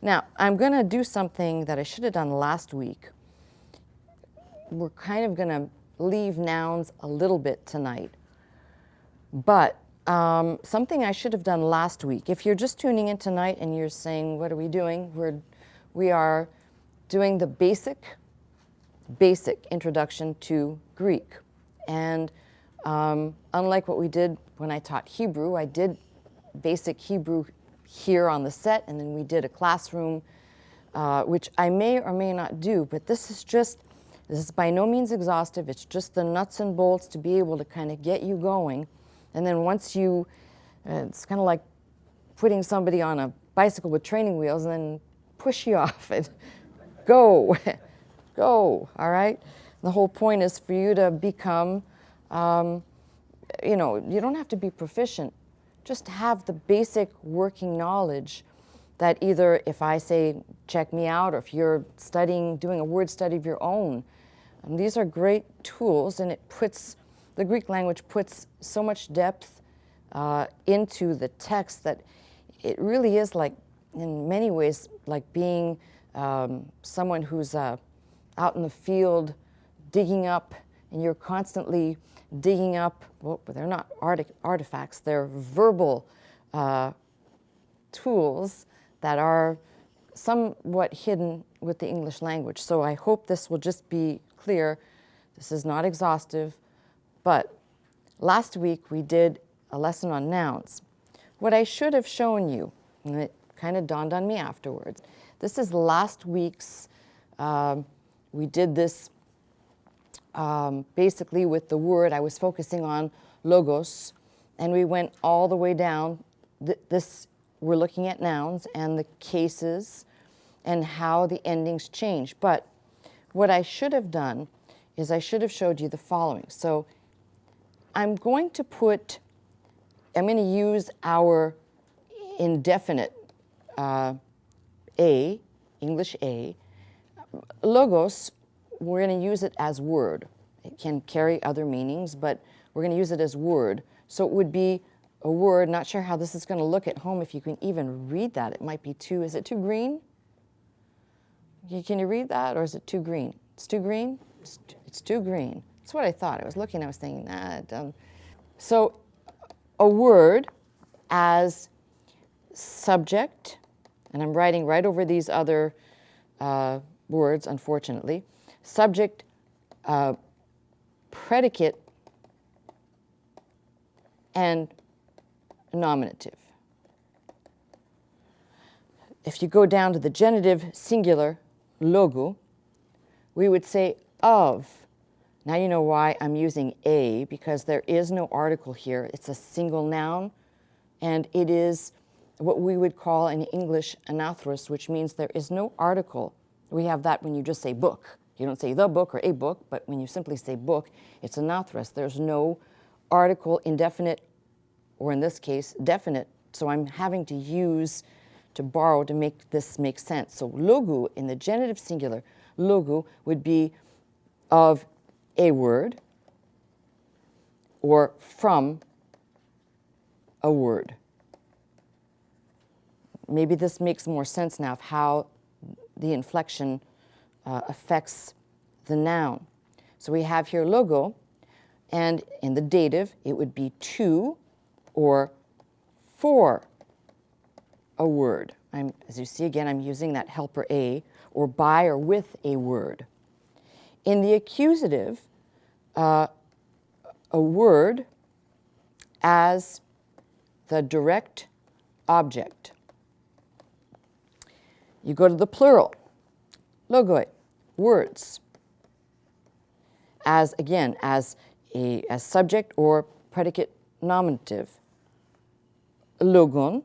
Now, I'm going to do something that I should have done last week. We're kind of going to leave nouns a little bit tonight. But something I should have done last week. If you're just tuning in tonight and you're saying, what are we doing? We are doing the basic introduction to Greek. And unlike what we did when I taught Hebrew, I did basic Hebrew here on the set, and then we did a classroom, which I may or may not do, but this is by no means exhaustive. It's just the nuts and bolts to be able to kind of get you going. And then once you, it's kind of like putting somebody on a bicycle with training wheels and then push you off and go, go, all right? The whole point is for you to become, you don't have to be proficient. Just have the basic working knowledge that either if I say, check me out, or if you're studying, doing a word study of your own, these are great tools, and the Greek language puts so much depth into the text that it really is like, in many ways, like being someone who's out in the field digging up, and you're constantly digging up, well, but they're not artifacts, they're verbal tools that are somewhat hidden with the English language. So I hope this will just be clear. This is not exhaustive, but last week we did a lesson on nouns. What I should have shown you, and it kind of dawned on me afterwards, this is last week's, we did this basically with the word. I was focusing on logos, and we went all the way down. We're looking at nouns and the cases and how the endings change. But what I should have done is I should have showed you the following. So I'm going to use our indefinite A, English A. Logos, we're going to use it as word. It can carry other meanings, but we're going to use it as word. So it would be a word. Not sure how this is going to look at home if you can even read that. It might be too, is it too green? Can you read that, or is it too green? It's too green? It's too green. That's what I thought. I was looking, I was thinking, So a word as subject, and I'm writing right over these other words, unfortunately. Subject, predicate, and nominative. If you go down to the genitive singular, logo, we would say of. Now you know why I'm using a, because there is no article here. It's a single noun, and it is what we would call in English anatherus, which means there is no article. We have that when you just say book. You don't say the book or a book, but when you simply say book, it's anatherus. There's no article, indefinite, or in this case, definite. So I'm having to borrow to make this make sense. So logo in the genitive singular, logo would be of a word or from a word. Maybe this makes more sense now of how the inflection affects the noun. So we have here logo, and in the dative, it would be to or for a word. As you see again, I'm using that helper a, or by or with a word. In the accusative, a word as the direct object. You go to the plural, logoi, words, as again, as subject or predicate nominative. Logon,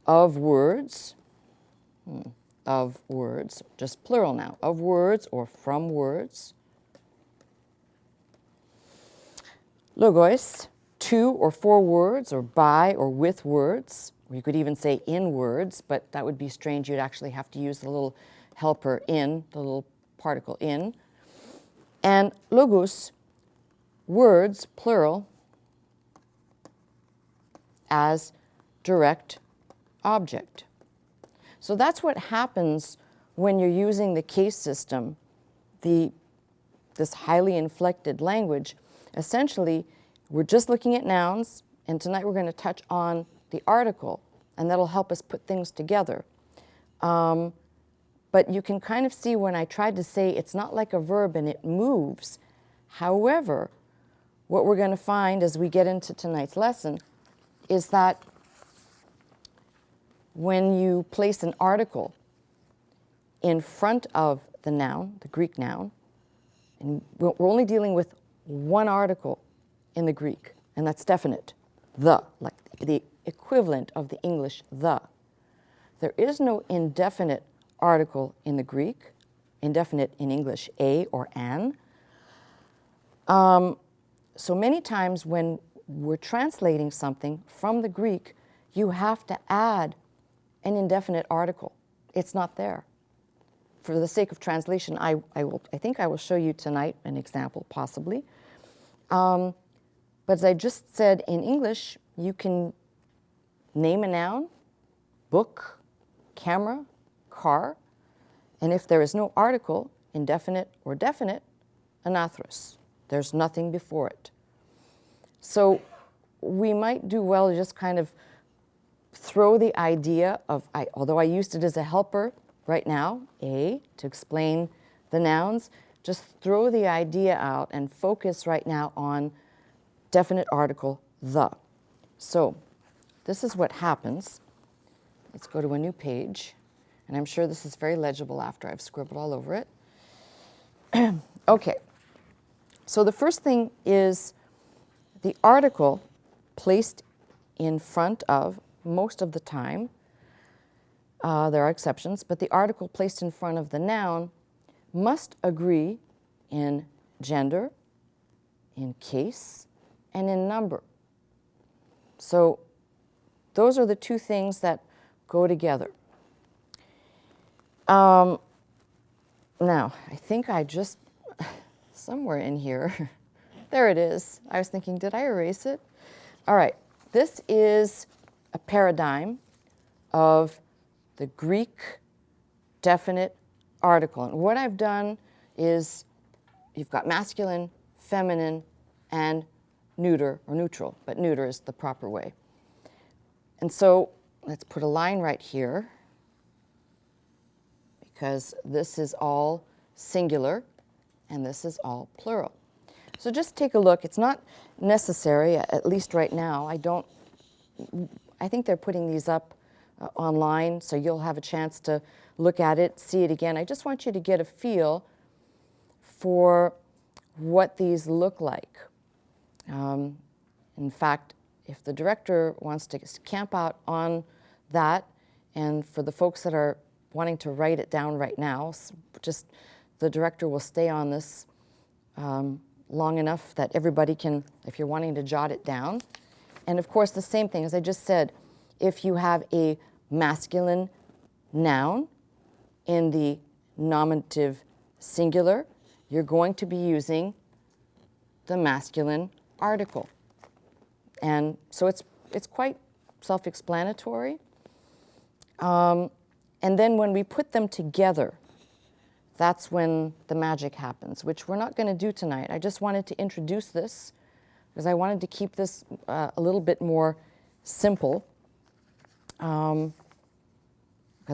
of words, just plural now, of words or from words. Logos, to or for words, or by or with words. You could even say in words, but that would be strange. You'd actually have to use the little helper in, the little particle in. And logos, words, plural, as direct object. So that's what happens when you're using the case system, this highly inflected language. Essentially, we're just looking at nouns, and tonight we're going to touch on the article, and that'll help us put things together. But you can kind of see when I tried to say it's not like a verb and it moves. However, what we're going to find as we get into tonight's lesson is that when you place an article in front of the noun, the Greek noun, and we're only dealing with one article in the Greek, and that's definite, the, like the equivalent of the English the. There is no indefinite article in the Greek, indefinite in English, a or an. So many times when we're translating something from the Greek, you have to add an indefinite article. It's not there. For the sake of translation, I think I will show you tonight an example, possibly. But as I just said, in English, you can name a noun, book, camera, car, and if there is no article, indefinite or definite, anathros. There's nothing before it. So we might do well to just kind of throw the idea of, although I used it as a helper right now, A, to explain the nouns, just throw the idea out and focus right now on definite article, the. So this is what happens. Let's go to a new page. And I'm sure this is very legible after I've scribbled all over it. Okay. So the first thing is the article placed in front of, most of the time, there are exceptions, but the article placed in front of the noun must agree in gender, in case, and in number. So those are the two things that go together. Now, I think I just, somewhere in here, there it is. I was thinking, did I erase it? All right, this is a paradigm of the Greek definite article. And what I've done is you've got masculine, feminine, and neuter, or neutral, but neuter is the proper way. And so let's put a line right here, because this is all singular and this is all plural. So just take a look. It's not necessary, at least right now. I think they're putting these up online, so you'll have a chance to look at it, see it again. I just want you to get a feel for what these look like. In fact, if the director wants to camp out on that, and for the folks that are wanting to write it down right now, just the director will stay on this long enough that everybody can, if you're wanting to jot it down. And of course, the same thing, as I just said, if you have a masculine noun in the nominative singular, you're going to be using the masculine article. And so it's quite self-explanatory. And then when we put them together, that's when the magic happens, which we're not going to do tonight. I just wanted to introduce this because I wanted to keep this a little bit more simple. Because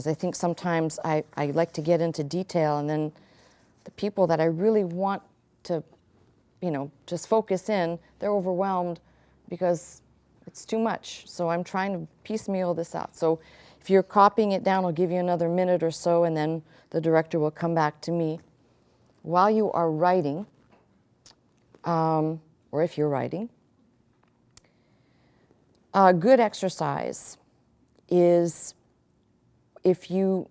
I think sometimes I like to get into detail, and then the people that I really want to, just focus in, they're overwhelmed because it's too much. So I'm trying to piecemeal this out. So if you're copying it down, I'll give you another minute or so, and then the director will come back to me. While you are writing, or if you're writing, a good exercise is if you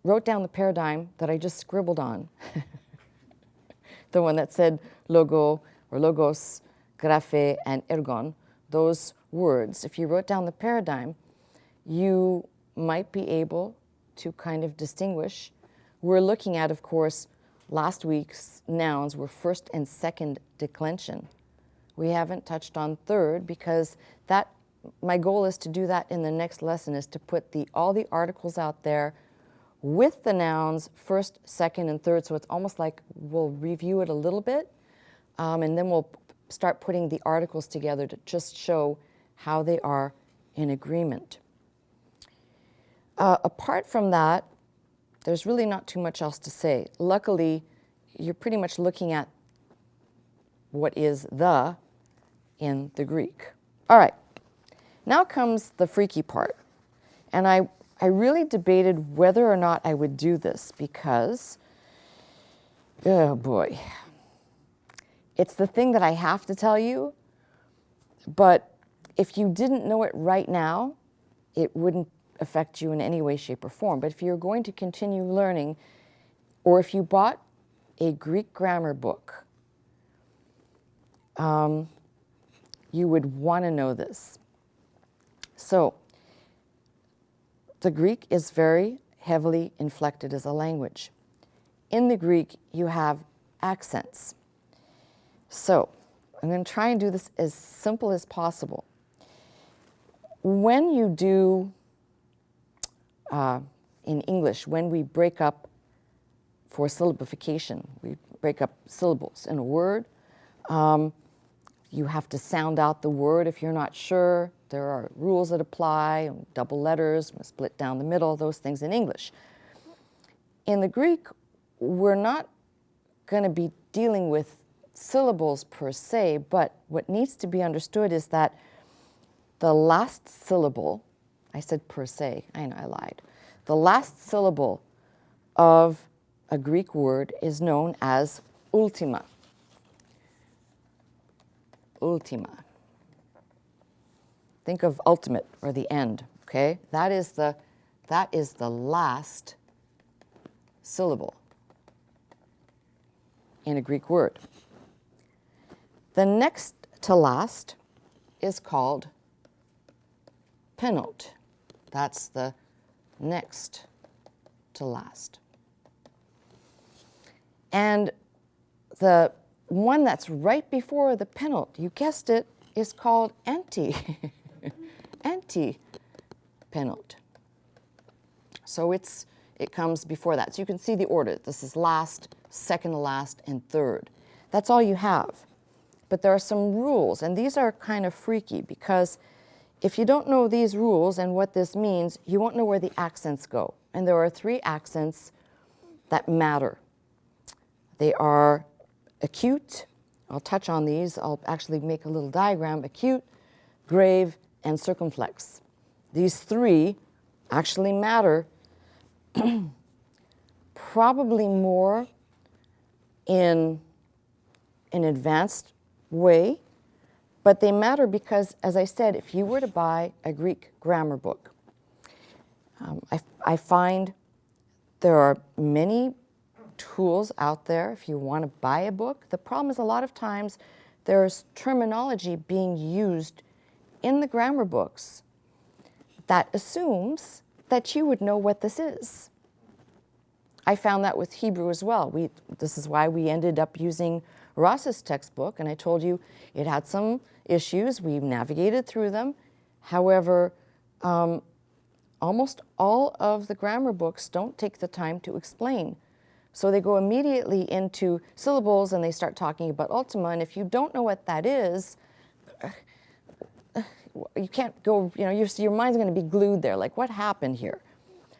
wrote down the paradigm that I just scribbled on, the one that said logo or logos, graphe, and ergon, those words, if you wrote down the paradigm, you might be able to kind of distinguish. We're looking at, of course, last week's nouns were first and second declension. We haven't touched on third because that my goal is to do that in the next lesson, is to put all the articles out there with the nouns, first, second, and third. So it's almost like we'll review it a little bit, and then we'll start putting the articles together to just show how they are in agreement. Apart from that, there's really not too much else to say. Luckily, you're pretty much looking at what is the in the Greek. All right, now comes the freaky part. And I really debated whether or not I would do this because, oh boy, it's the thing that I have to tell you, but if you didn't know it right now, it wouldn't affect you in any way, shape, or form. But if you're going to continue learning, or if you bought a Greek grammar book, you would want to know this. So, the Greek is very heavily inflected as a language. In the Greek, you have accents. So, I'm going to try and do this as simple as possible. When you do, in English, when we break up for syllabification, we break up syllables in a word, you have to sound out the word if you're not sure. There are rules that apply, double letters, split down the middle, those things in English. In the Greek, we're not going to be dealing with syllables per se, but what needs to be understood is that the last syllable, I said per se, I know I lied. The last syllable of a Greek word is known as ultima. Ultima. Think of ultimate or the end, okay? That is the last syllable in a Greek word. The next to last is called penult. That's the next to last. And the one that's right before the penult, you guessed it, is called anti-penult. So it comes before that. So you can see the order. This is last, second to last, and third. That's all you have. But there are some rules, and these are kind of freaky because if you don't know these rules and what this means, you won't know where the accents go. And there are 3 accents that matter. They are acute, I'll touch on these, I'll actually make a little diagram, acute, grave, and circumflex. These 3 actually matter probably more in an advanced way, but they matter because, as I said, if you were to buy a Greek grammar book, I find there are many tools out there if you want to buy a book. The problem is a lot of times there's terminology being used in the grammar books that assumes that you would know what this is. I found that with Hebrew as well. This is why we ended up using Ross's textbook, and I told you it had some issues. We navigated through them. However, almost all of the grammar books don't take the time to explain. So they go immediately into syllables and they start talking about ultima, and if you don't know what that is, you can't go, your mind's going to be glued there, like what happened here?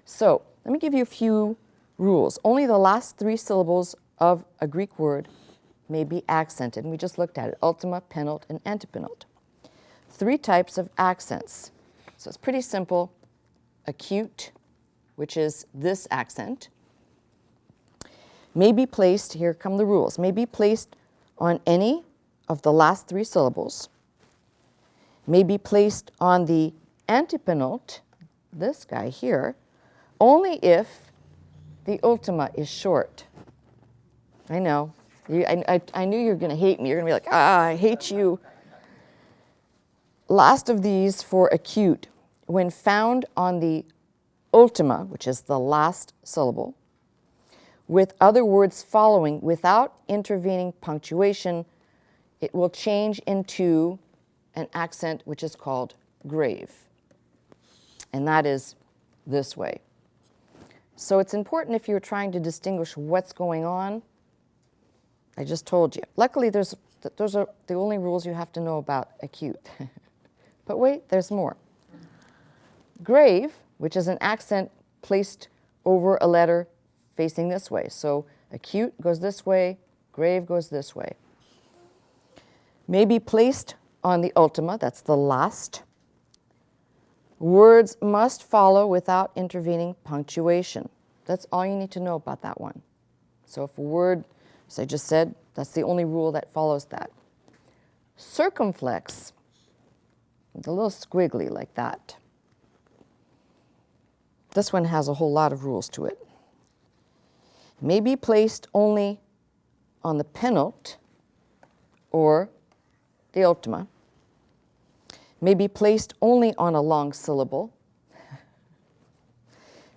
So let me give you a few rules. Only the last 3 syllables of a Greek word may be accented, and we just looked at it, ultima, penult, and antepenult. 3 types of accents. So it's pretty simple. Acute, which is this accent, may be placed, here come the rules, may be placed on any of the last 3 syllables, may be placed on the antepenult, this guy here, only if the ultima is short. I know. I knew you were going to hate me. You're going to be like, I hate you. Last of these for acute, when found on the ultima, which is the last syllable, with other words following without intervening punctuation, it will change into an accent which is called grave. And that is this way. So it's important if you're trying to distinguish what's going on. I just told you. Luckily, those are the only rules you have to know about acute. But wait, there's more. Grave, which is an accent placed over a letter facing this way. So acute goes this way, grave goes this way. May be placed on the ultima, that's the last. Words must follow without intervening punctuation. That's all you need to know about that one. So if a word, as I just said, that's the only rule that follows that. Circumflex, it's a little squiggly like that. This one has a whole lot of rules to it. May be placed only on the penult or the ultima. May be placed only on a long syllable.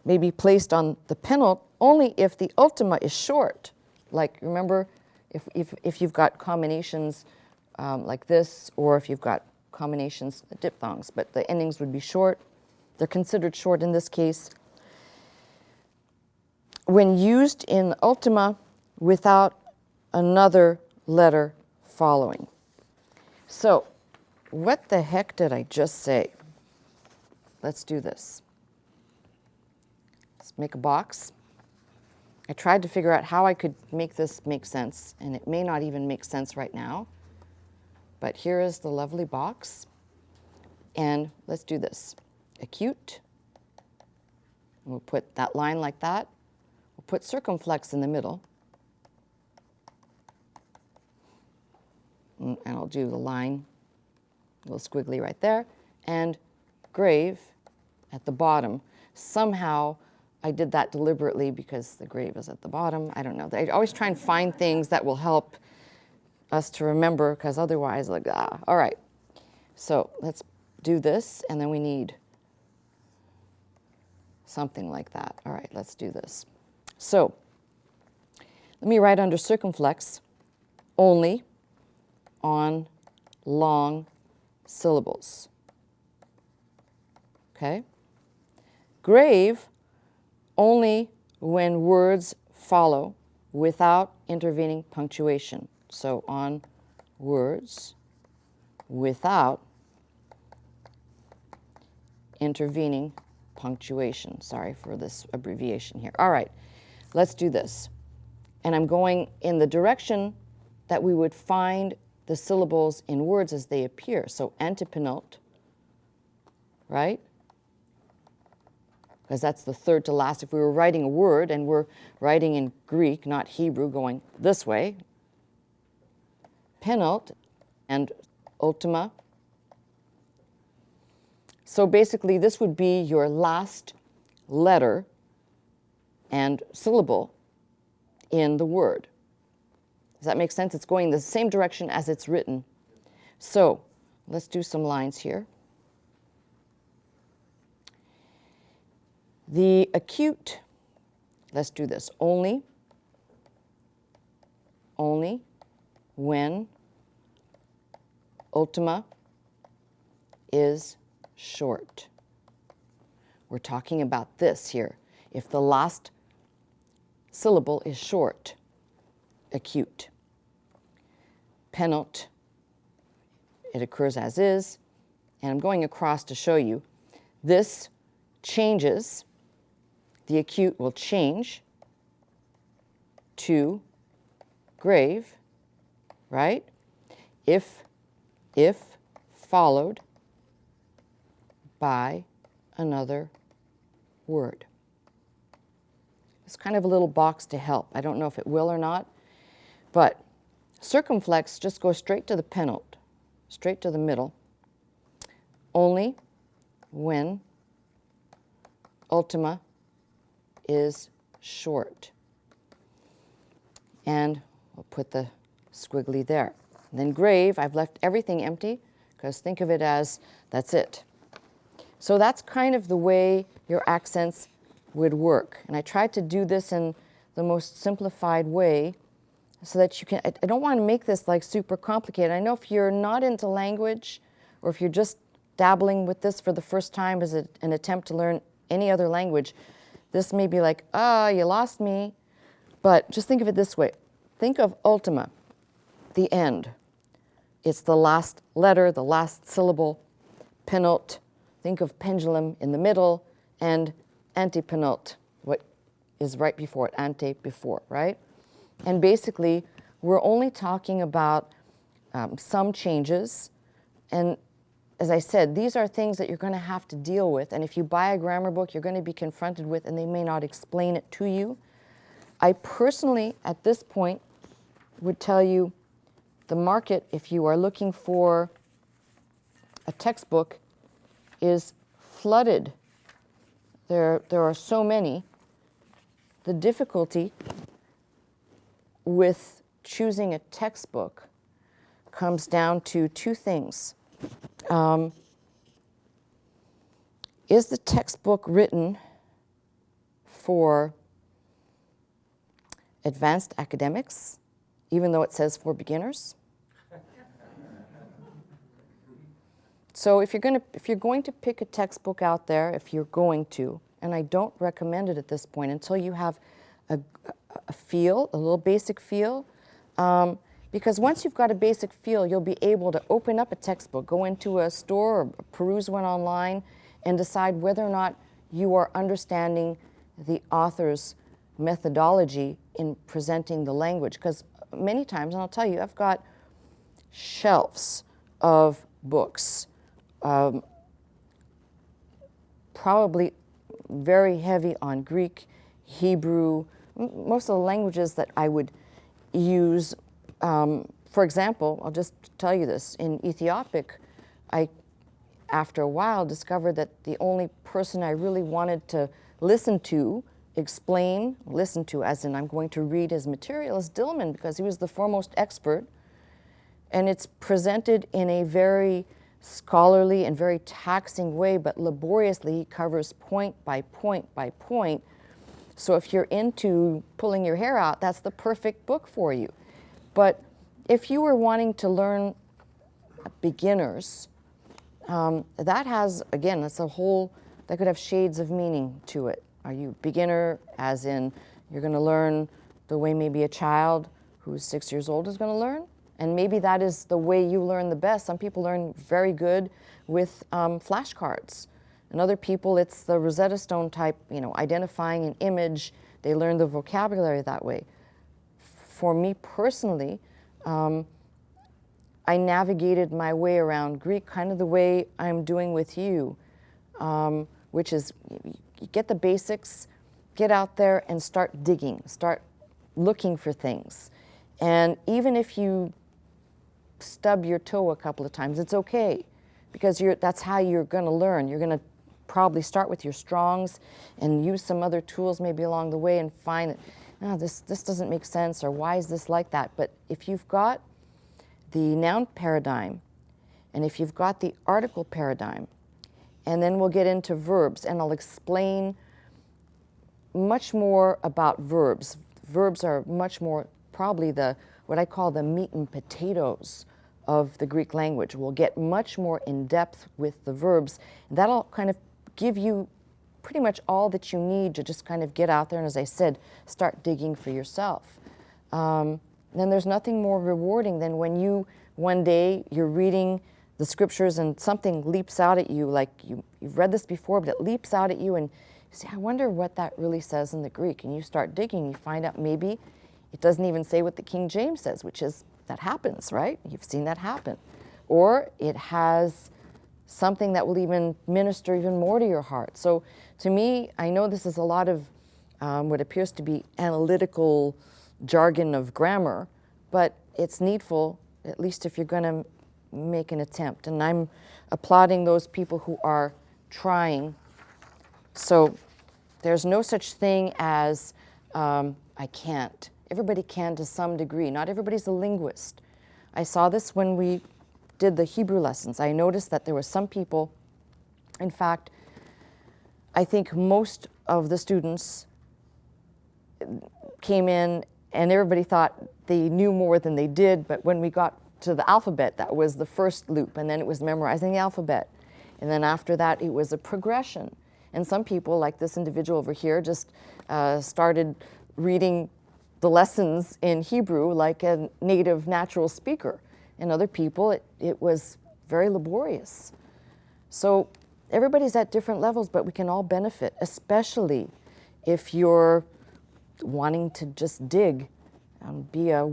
May be placed on the penult only if the ultima is short. Like, remember, if you've got combinations like this, or if you've got combinations, diphthongs, but the endings would be short. They're considered short in this case. When used in ultima without another letter following. So, what the heck did I just say? Let's do this. Let's make a box. I tried to figure out how I could make this make sense, and it may not even make sense right now. But here is the lovely box. And let's do this. Acute. We'll put that line like that. We'll put circumflex in the middle. And I'll do the line, a little squiggly right there, and grave at the bottom. Somehow I did that deliberately because the grave is at the bottom. I don't know. I always try and find things that will help us to remember, because otherwise, like, All right. So let's do this, and then we need something like that. All right, let's do this. So let me write under circumflex only on long syllables. Okay? Grave only when words follow without intervening punctuation. So on words without intervening punctuation. Sorry for this abbreviation here. All right, let's do this. And I'm going in the direction that we would find the syllables in words as they appear. So antepenult, right? Because that's the third to last. If we were writing a word and we're writing in Greek, not Hebrew, going this way, penult and ultima. So basically, this would be your last letter and syllable in the word. Does that make sense? It's going the same direction as it's written. So let's do some lines here. The acute, let's do this. Only when ultima is short. We're talking about this here. If the last syllable is short, acute. Penult, it occurs as is, and I'm going across to show you. This changes, the acute will change to grave, right? If followed by another word. It's kind of a little box to help. I don't know if it will or not, but circumflex just goes straight to the penult, straight to the middle, only when ultima is short. And we'll put the squiggly there. And then grave, I've left everything empty, because think of it as that's it. So that's kind of the way your accents would work. And I tried to do this in the most simplified way so that you can, I don't want to make this like super complicated. I know if you're not into language, or if you're just dabbling with this for the first time as an attempt to learn any other language, this may be like, you lost me. But just think of it this way. Think of ultima, the end. It's the last letter, the last syllable. Penult, think of pendulum in the middle, and antepenult, what is right before it, ante, before, right? And basically, we're only talking about some changes. And as I said, these are things that you're going to have to deal with. And if you buy a grammar book, you're going to be confronted with, and they may not explain it to you. I personally, at this point, would tell you the market, if you are looking for a textbook, is flooded. There are so many. The difficulty with choosing a textbook comes down to two things. Is the textbook written for advanced academics, even though it says for beginners? So if you're going to pick a textbook out there, if you're going to, and I don't recommend it at this point until you have a feel, a little basic feel, because once you've got a basic feel, you'll be able to open up a textbook, go into a store or peruse one online, and decide whether or not you are understanding the author's methodology in presenting the language. Because many times, and I'll tell you, I've got shelves of books, probably very heavy on Greek, Hebrew, most of the languages that I would use. For example, I'll just tell you this, in Ethiopic, I, after a while, discovered that the only person I really wanted to listen to, listen to as in I'm going to read his material, is Dillman, because he was the foremost expert, and it's presented in a very scholarly and very taxing way, but laboriously he covers point by point by point. So if you're into pulling your hair out, that's the perfect book for you. But if you were wanting to learn beginners, that has, again, that's a whole, that could have shades of meaning to it. Are you beginner, as in you're going to learn the way maybe a child who's 6 years old is going to learn? And maybe that is the way you learn the best. Some people learn very good with flashcards. And other people, it's the Rosetta Stone type, identifying an image. They learn the vocabulary that way. For me personally, I navigated my way around Greek kind of the way I'm doing with you, which is you get the basics, get out there and start digging, start looking for things. And even if you stub your toe a couple of times, it's okay, because that's how you're going to learn. You're going to probably start with your strongs and use some other tools maybe along the way and find that this doesn't make sense, or why is this like that? But if you've got the noun paradigm, and if you've got the article paradigm, and then we'll get into verbs, and I'll explain much more about verbs. Verbs are much more probably what I call the meat and potatoes of the Greek language. We'll get much more in depth with the verbs, and that'll kind of give you pretty much all that you need to just kind of get out there and, as I said, start digging for yourself. Then there's nothing more rewarding than when one day you're reading the scriptures and something leaps out at you, like you've read this before, but it leaps out at you and you say, I wonder what that really says in the Greek. And you start digging, you find out maybe it doesn't even say what the King James says, which is, that happens, right? You've seen that happen. Or it has something that will even minister even more to your heart. So to me, I know this is a lot of what appears to be analytical jargon of grammar, but it's needful, at least if you're going to make an attempt. And I'm applauding those people who are trying. So there's no such thing as I can't. Everybody can to some degree. Not everybody's a linguist. I saw this when we did the Hebrew lessons. I noticed that there were some people, in fact, I think most of the students came in and everybody thought they knew more than they did, but when we got to the alphabet, that was the first loop, and then it was memorizing the alphabet. And then after that, it was a progression. And some people, like this individual over here, just started reading the lessons in Hebrew like a native natural speaker. And other people, it was very laborious. So everybody's at different levels, but we can all benefit, especially if you're wanting to just dig, be a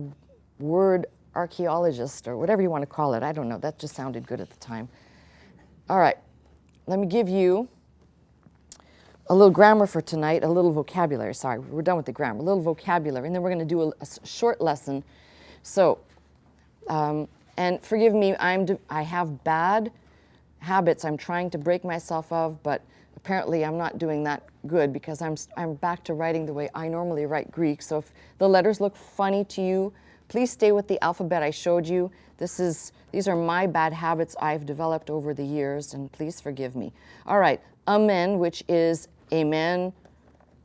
word archaeologist or whatever you want to call it. I don't know, that just sounded good at the time. All right, let me give you a little grammar for tonight, a little vocabulary. Sorry, we're done with the grammar. A little vocabulary, and then we're going to do a short lesson. So, and forgive me, I have bad habits I'm trying to break myself of, but apparently I'm not doing that good because I'm back to writing the way I normally write Greek. So if the letters look funny to you, please stay with the alphabet I showed you. These are my bad habits I've developed over the years, and please forgive me. All right, amen, which is amen,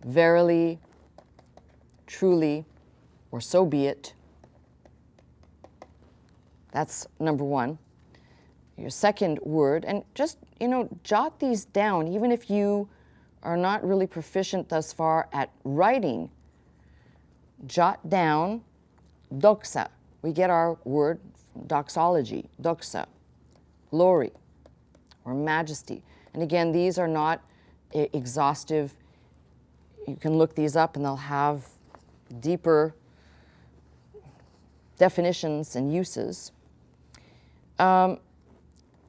verily, truly, or so be it. That's number one. Your second word, and just, jot these down, even if you are not really proficient thus far at writing. Jot down doxa. We get our word doxology, doxa, glory, or majesty. And again, these are not exhaustive. You can look these up and they'll have deeper definitions and uses.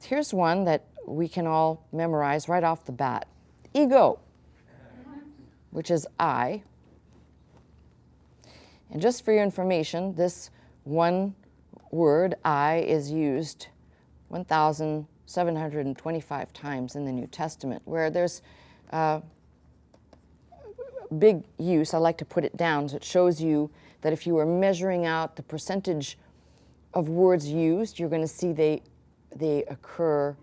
Here's one that we can all memorize right off the bat. Ego, which is I. And just for your information, this one word, I, is used 1,725 times in the New Testament, where there's big use. I like to put it down so it shows you that if you were measuring out the percentage of words used, you're going to see they occur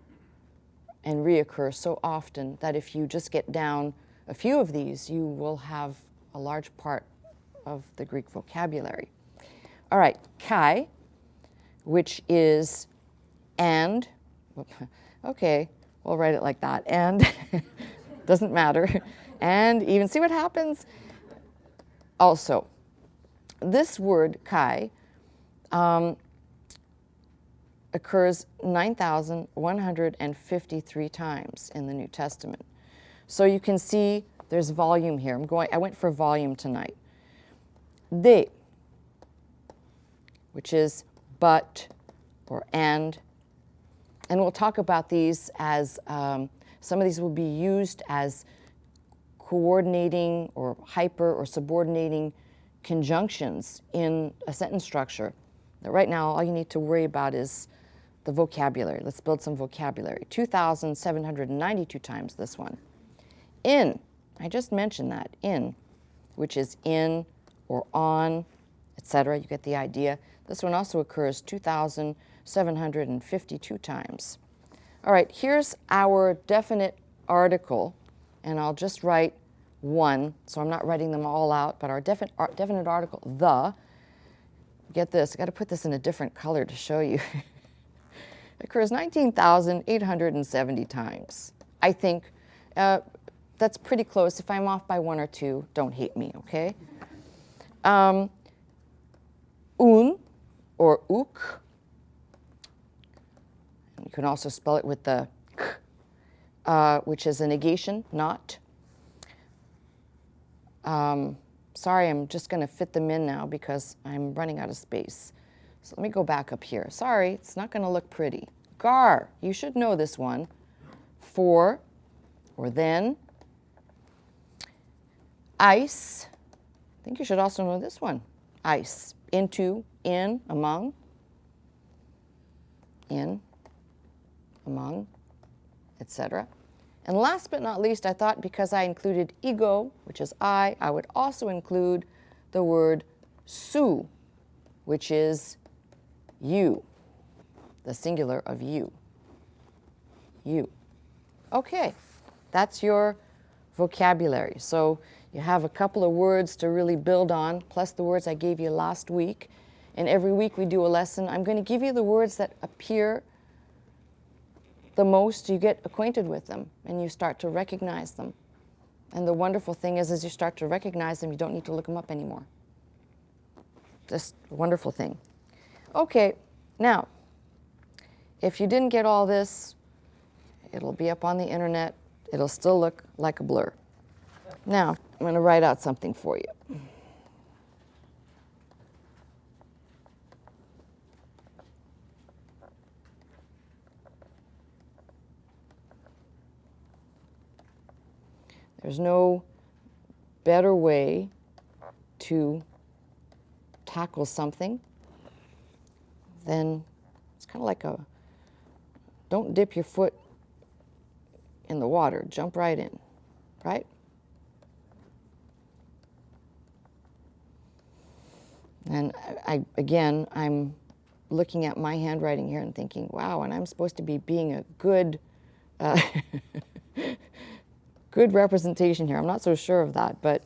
and reoccur so often that if you just get down a few of these, you will have a large part of the Greek vocabulary. All right, kai, which is and. Okay, we'll write it like that. And doesn't matter. And even see what happens. Also, this word kai occurs 9,153 times in the New Testament. So you can see there's volume here. I went for volume tonight. De, which is but or and we'll talk about these as some of these will be used as coordinating or hyper or subordinating conjunctions in a sentence structure. But right now, all you need to worry about is the vocabulary. Let's build some vocabulary. 2,792 times this one. In, I just mentioned that, in, which is in or on, etc. You get the idea. This one also occurs 2,752 times. All right, here's our definite article, and I'll just write one, so I'm not writing them all out, but our definite article, the, get this, I got to put this in a different color to show you. Occurs 19,870 times. I think that's pretty close. If I'm off by one or two, don't hate me, okay? Un or uk. You can also spell it with the k, which is a negation, not. Sorry, I'm just going to fit them in now because I'm running out of space. So let me go back up here. Sorry, it's not going to look pretty. Gar, you should know this one. For, or then. Ice, I think you should also know this one. Ice, into, in, among. In, among, etc. And last but not least, I thought because I included ego, which is I would also include the word su, which is you, the singular of you. You. Okay, that's your vocabulary. So you have a couple of words to really build on, plus the words I gave you last week. And every week we do a lesson. I'm going to give you the words that appear the most you get acquainted with them and you start to recognize them. And the wonderful thing is, as you start to recognize them, you don't need to look them up anymore. Just a wonderful thing. Okay, now, if you didn't get all this, it'll be up on the internet. It'll still look like a blur. Now, I'm going to write out something for you. There's no better way to tackle something than, it's kind of like a, don't dip your foot in the water, jump right in, right? And again, I'm looking at my handwriting here and thinking, wow, and I'm supposed to be being a good, good representation here. I'm not so sure of that, but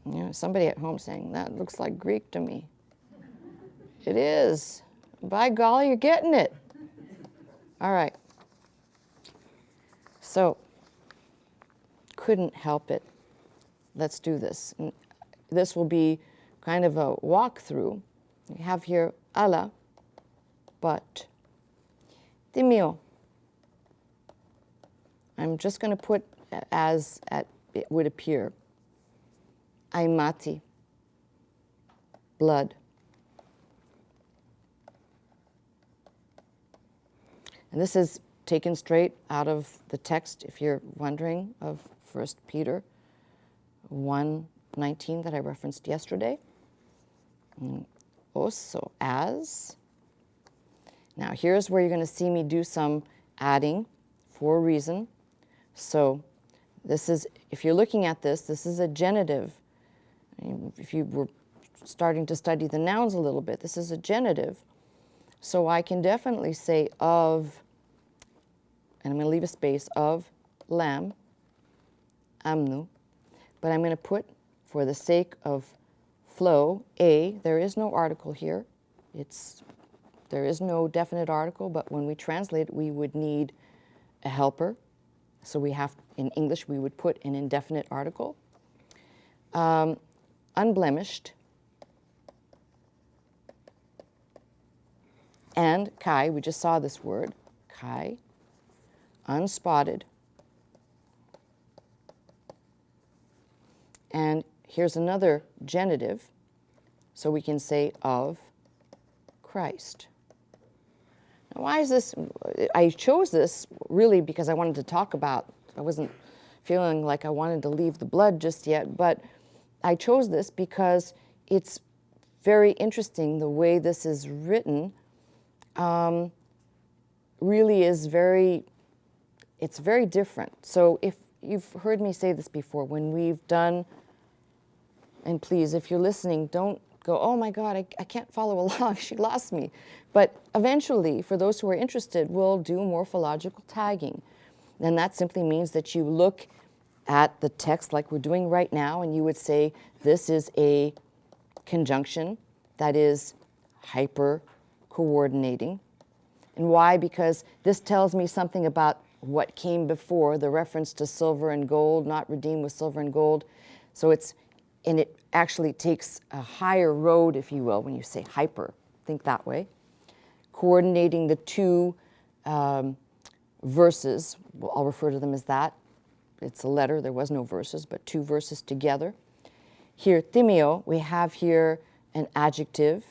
you know, somebody at home saying, that looks like Greek to me. It is. By golly, you're getting it. All right. So, couldn't help it. Let's do this. And this will be kind of a walkthrough. We have here alla, but. Timio. I'm just going to put as it would appear. Aimati, blood. And this is taken straight out of the text, if you're wondering, of 1 Peter 1:19 that I referenced yesterday. Also as. Now here's where you're going to see me do some adding for a reason. So this is, if you're looking at this, this is a genitive. If you were starting to study the nouns a little bit, this is a genitive. So I can definitely say of, and I'm going to leave a space, of lamb, amnu, but I'm going to put, for the sake of flow, a. There is no article here. There is no definite article, but when we translate it, we would need a helper. So we have, in English, we would put an indefinite article. Unblemished, and kai, we just saw this word, kai, unspotted. And here's another genitive, so we can say of Christ. Now, why is this? I chose this really because I wanted to talk about, I wasn't feeling like I wanted to leave the blood just yet, but I chose this because it's very interesting. The way this is written really is it's very different. So if you've heard me say this before, when we've done, and please, if you're listening, don't go, oh my God, I can't follow along, she lost me. But eventually, for those who are interested, we'll do morphological tagging. And that simply means that you look at the text like we're doing right now, and you would say, this is a conjunction that is hyper-coordinating. And why? Because this tells me something about what came before, the reference to silver and gold, not redeemed with silver and gold. So it actually takes a higher road, if you will, when you say hyper. Think that way. Coordinating the two verses, well, I'll refer to them as that. It's a letter, there was no verses, but two verses together. Here, thymio, we have here an adjective.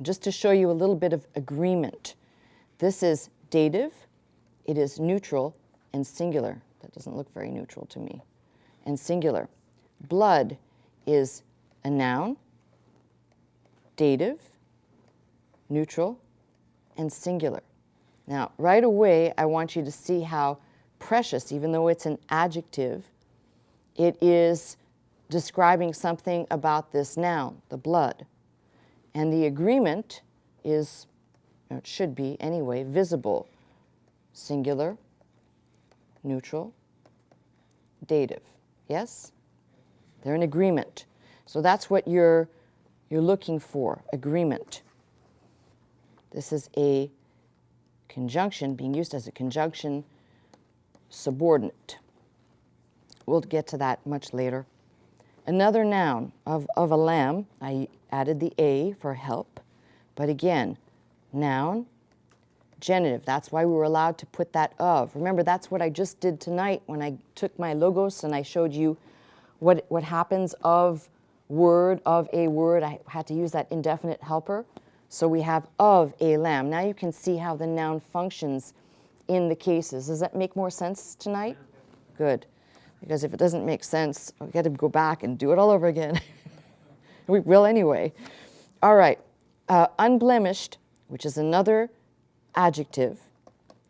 Just to show you a little bit of agreement. This is dative, it is neutral, and singular. That doesn't look very neutral to me. And singular. Blood is a noun, dative, neutral, and singular. Now, right away, I want you to see how precious, even though it's an adjective, it is describing something about this noun, the blood. And the agreement is, or it should be anyway, visible, singular, neutral, dative. Yes? They're in agreement. So that's what you're looking for, agreement. This is a conjunction being used as a conjunction subordinate. We'll get to that much later. Another noun of a lamb, I added the A for help, but again, noun, genitive. That's why we were allowed to put that of. Remember, that's what I just did tonight when I took my logos and I showed you what happens of word, of a word. I had to use that indefinite helper. So we have of a lamb. Now you can see how the noun functions in the cases. Does that make more sense tonight? Good. Because if it doesn't make sense, I've got to go back and do it all over again. We will anyway. All right. Unblemished, which is another adjective,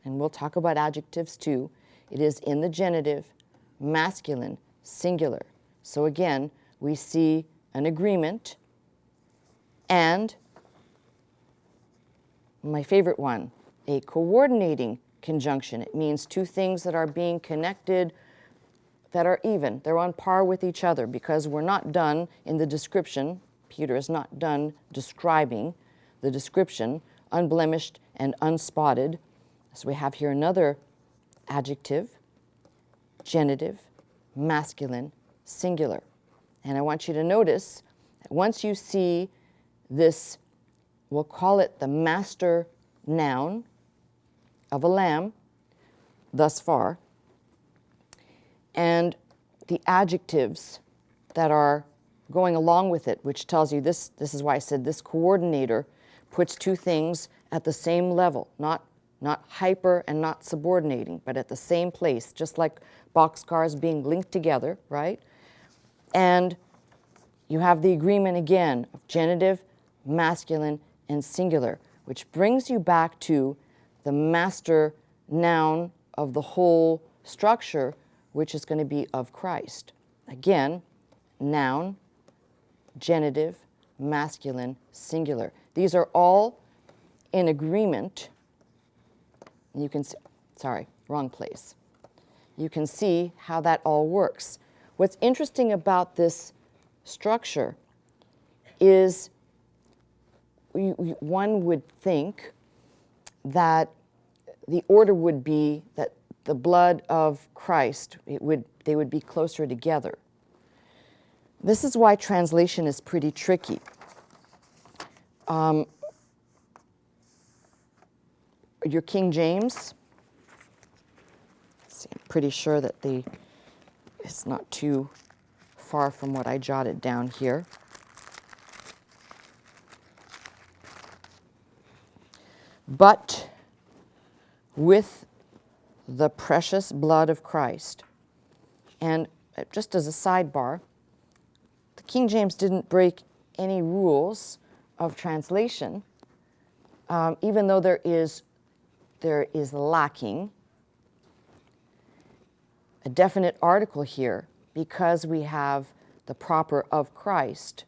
and we'll talk about adjectives too. It is in the genitive, masculine, singular. So again, we see an agreement and my favorite one, a coordinating conjunction. It means two things that are being connected that are even. They're on par with each other because we're not done in the description. Peter is not done describing the description, unblemished and unspotted. So we have here another adjective, genitive, masculine, singular. And I want you to notice that once you see this, we'll call it the master noun of a lamb thus far, and the adjectives that are going along with it, which tells you this is why I said this coordinator puts two things at the same level, not hyper and not subordinating, but at the same place, just like boxcars being linked together, right? And you have the agreement again of genitive, masculine, and singular, which brings you back to the master noun of the whole structure, which is going to be of Christ. Again, noun, genitive, masculine, singular. These are all in agreement. You can see, sorry, wrong place. You can see how that all works. What's interesting about this structure is one would think that the order would be that the blood of Christ, they would be closer together. This is why translation is pretty tricky. Your King James, let's see, I'm pretty sure that it's not too far from what I jotted down here. But with the precious blood of Christ. And just as a sidebar, the King James didn't break any rules of translation, even though there is lacking a definite article here. Because we have the proper of Christ,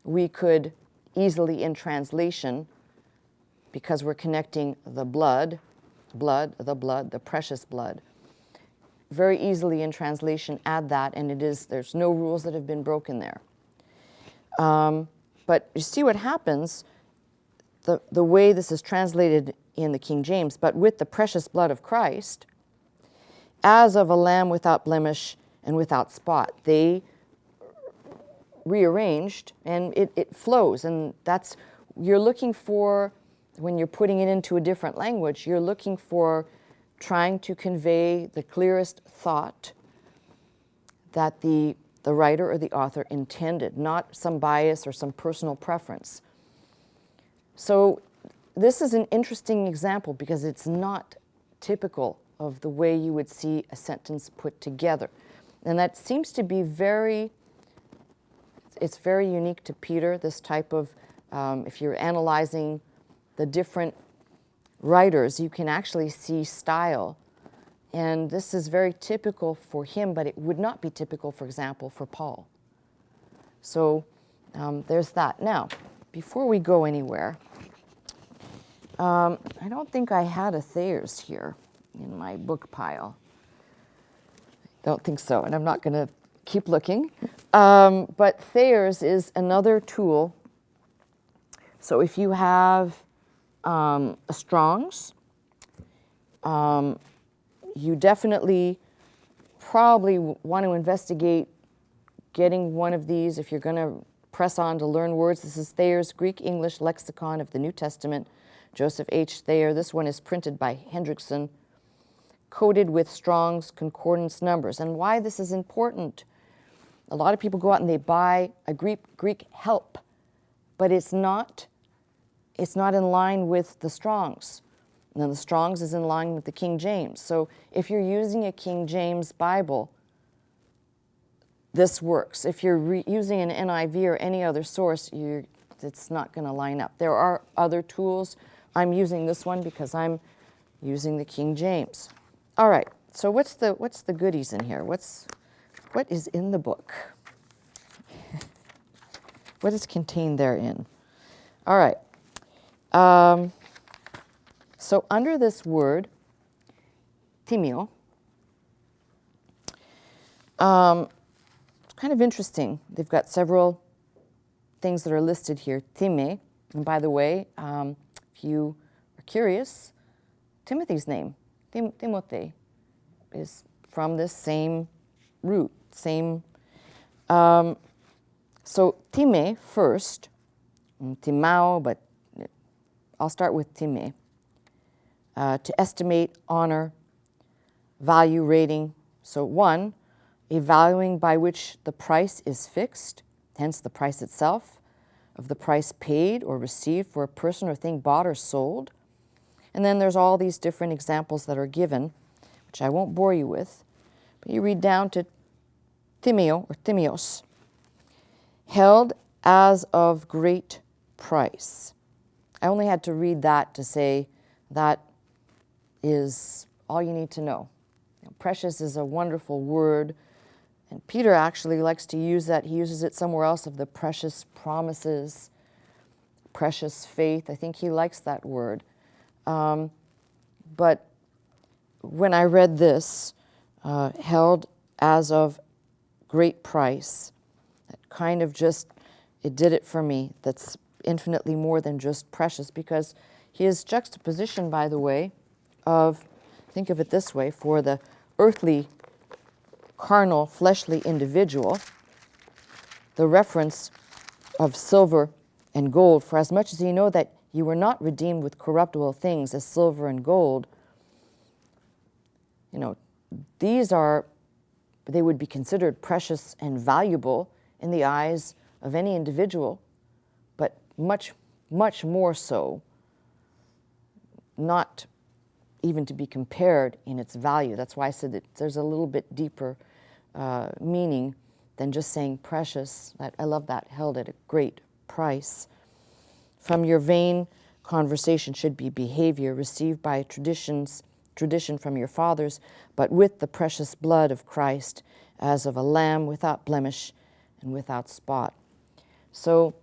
we could easily in translation, because we're connecting the the precious blood, very easily in translation add that, and there's no rules that have been broken there. But you see what happens, the way this is translated in the King James, but with the precious blood of Christ, as of a lamb without blemish and without spot. They rearranged, and it flows, and that's, you're looking for, when you're putting it into a different language, you're looking for trying to convey the clearest thought that the writer or the author intended, not some bias or some personal preference. So this is an interesting example because it's not typical of the way you would see a sentence put together. And that seems to be it's very unique to Peter, this type of, if you're analyzing the different writers, you can actually see style. And this is very typical for him, but it would not be typical, for example, for Paul. So there's that. Now, before we go anywhere, I don't think I had a Thayer's here in my book pile. Don't think so, and I'm not going to keep looking. But Thayer's is another tool. So if you have a Strong's, you definitely probably want to investigate getting one of these if you're going to press on to learn words. This is Thayer's Greek-English Lexicon of the New Testament, Joseph H. Thayer. This one is printed by Hendrickson, coded with Strong's concordance numbers. And why this is important, a lot of people go out and they buy a Greek help, but it's not in line with the Strong's. And then the Strong's is in line with the King James. So if you're using a King James Bible, this works. If you're using an NIV or any other source, it's not going to line up. There are other tools. I'm using this one because I'm using the King James. All right, so what's the goodies in here? What is in the book? What is contained therein? All right. So under this word, timio, it's kind of interesting. They've got several things that are listed here. Time, and by the way, if you are curious, Timothy's name, Timote, is from this same root, same. So time first, timao, but I'll start with time. To estimate, honor, value, rating. So one, a valuing by which the price is fixed, hence the price itself, of the price paid or received for a person or thing bought or sold. And then there's all these different examples that are given, which I won't bore you with. But you read down to timio or timios, held as of great price. I only had to read that to say that is all you need to know. Precious is a wonderful word, and Peter actually likes to use that. He uses it somewhere else of the precious promises, precious faith. I think he likes that word. But when I read this, held as of great price, that kind of just, it did it for me. That's infinitely more than just precious, because he is juxtaposition, by the way, of, think of it this way, for the earthly, carnal, fleshly individual, the reference of silver and gold, for as much as ye know that you were not redeemed with corruptible things as silver and gold, they would be considered precious and valuable in the eyes of any individual, but much, much more so, not even to be compared in its value. That's why I said that there's a little bit deeper meaning than just saying precious. I love that, held at a great price. From your vain conversation should be behavior received by tradition from your fathers, but with the precious blood of Christ, as of a lamb without blemish and without spot. So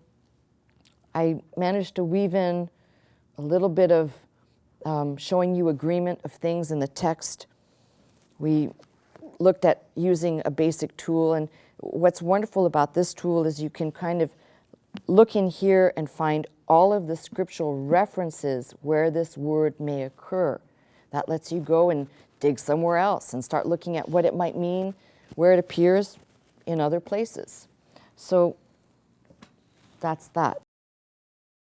I managed to weave in a little bit of showing you agreement of things in the text. We looked at using a basic tool, and what's wonderful about this tool is you can kind of look in here and find all of the scriptural references where this word may occur. That lets you go and dig somewhere else and start looking at what it might mean, where it appears in other places. So that's that.